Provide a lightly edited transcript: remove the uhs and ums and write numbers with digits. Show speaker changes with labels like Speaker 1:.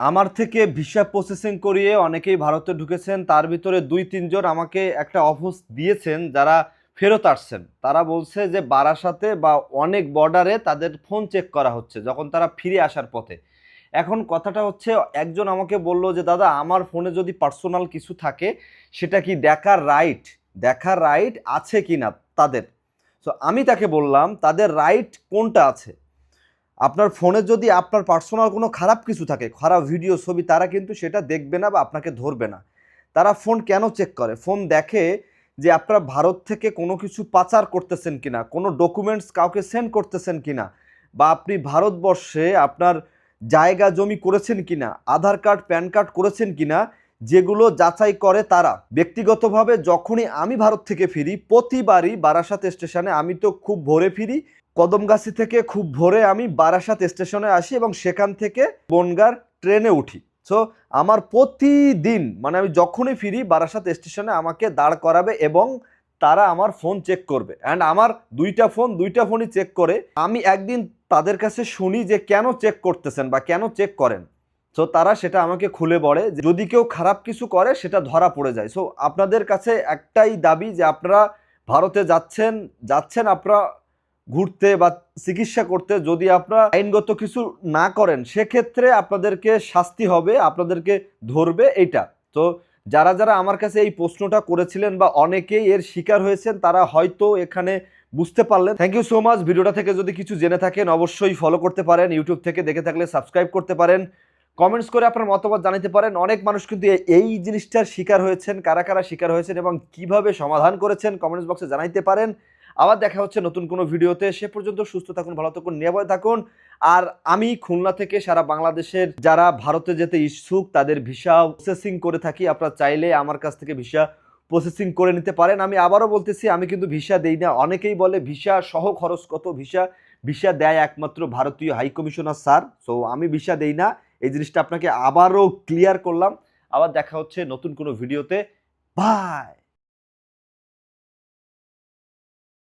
Speaker 1: আমার থেকে visa processing করিয়ে অনেকেই ভারতে ঢুকেছেন, তার ভিতরে 2-3 জন আমাকে একটা অফার দিয়েছেন যারা ফেরত আসছেন। তারা বলছে যে বারাসাতে বা অনেক বর্ডারে তাদের ফোন চেক করা হচ্ছে যখন তারা ফিরে আসার পথে। এখন কথাটা হচ্ছে, একজন আমাকে বলল যে দাদা আমার ফোনে যদি পার্সোনাল কিছু থাকে সেটা কি দেখার রাইট আছে কিনা তাদের। সো আমি তাকে বললাম তাদের রাইট কোনটা আছে। আপনার ফোনে যদি আপনার পার্সোনাল কোনো খারাপ কিছু থাকে, খারাপ ভিডিও ছবি, তারা কিন্তু সেটা দেখবে না বা আপনাকে ধরবে না। তারা ফোন কেন চেক করে? ফোন দেখে যে আপনারা ভারত থেকে কোনো কিছু পাচার করতেছেন কিনা, কোনো ডকুমেন্টস কাউকে সেন্ড করতেছেন কিনা, বা আপনি ভারতবর্ষে আপনার জায়গা জমি করেছেন কিনা, আধার কার্ড প্যান কার্ড করেছেন কিনা, যেগুলো যাচাই করে তারা। ব্যক্তিগতভাবে যখনই আমি ভারত থেকে ফিরি, প্রতিবারই বারাসাত স্টেশনে, আমি তো খুব ভোরে ফিরি, কদমগাছি থেকে খুব ভোরে আমি বারাসাত স্টেশনে আসি এবং সেখান থেকে বনগাঁর ট্রেনে উঠি। সো আমার প্রতিদিন, মানে আমি যখনই ফিরি বারাসাত স্টেশনে আমাকে দাঁড় করাবে এবং তারা আমার ফোন চেক করবে। অ্যান্ড আমার দুইটা ফোনই চেক করে। আমি একদিন তাদের কাছে শুনি যে কেন চেক করতেছেন বা কেন চেক করেন। সো তারা সেটা আমাকে খুলে বলে যে যদি কেউ খারাপ কিছু করে সেটা ধরা পড়ে যায়। সো আপনাদের কাছে একটাই দাবি যে আপনারা ভারতে যাচ্ছেন আপনারা ঘুরতে বা চিকিৎসা করতে, যদি আপনারা আইনগত কিছু না করেন সেক্ষেত্রে আপনাদেরকে শাস্তি হবে, আপনাদেরকে ধরবে এইটা। তো যারা যারা আমার কাছে এই প্রশ্নটা করেছিলেন বা অনেকেই এর শিকার হয়েছেন তারা হয়তো এখানে বুঝতে পারলেন। Thank you so much. ভিডিওটা থেকে যদি কিছু জেনে থাকেন অবশ্যই ফলো করতে পারেন, ইউটিউব থেকে দেখে থাকলে সাবস্ক্রাইব করতে পারেন, কমেন্টস করে আপনার মতামত জানাতে পারেন। অনেক মানুষ কিন্তু এই জিনিসটার শিকার হয়েছেন, কারা কারা শিকার হয়েছেন এবং কিভাবে সমাধান করেছেন কমেন্টস বক্সে জানাইতে পারেন। আবার দেখা হচ্ছে নতুন কোনো ভিডিওতে। সে পর্যন্ত সুস্থ থাকুন, ভালো থাকুন, নিরাপদে থাকুন। আর আমি খুলনা থেকে সারা বাংলাদেশের যারা ভারতে যেতে ইচ্ছুক তাদের ভিসা প্রসেসিং করে থাকি। আপনারা চাইলে আমার কাছ থেকে ভিসা প্রসেসিং করে নিতে পারেন। আমি আবারও বলতেছি, আমি কিন্তু ভিসা দেই না। অনেকেই বলে ভিসা সহ খরচ কত, ভিসা দেয় একমাত্র ভারতীয় হাই কমিশনার স্যার। সো আমি ভিসা দেই না, এই জিনিসটা আপনাকে আবারও ক্লিয়ার করলাম। আবার দেখা হচ্ছে নতুন কোনো ভিডিওতে। বাই।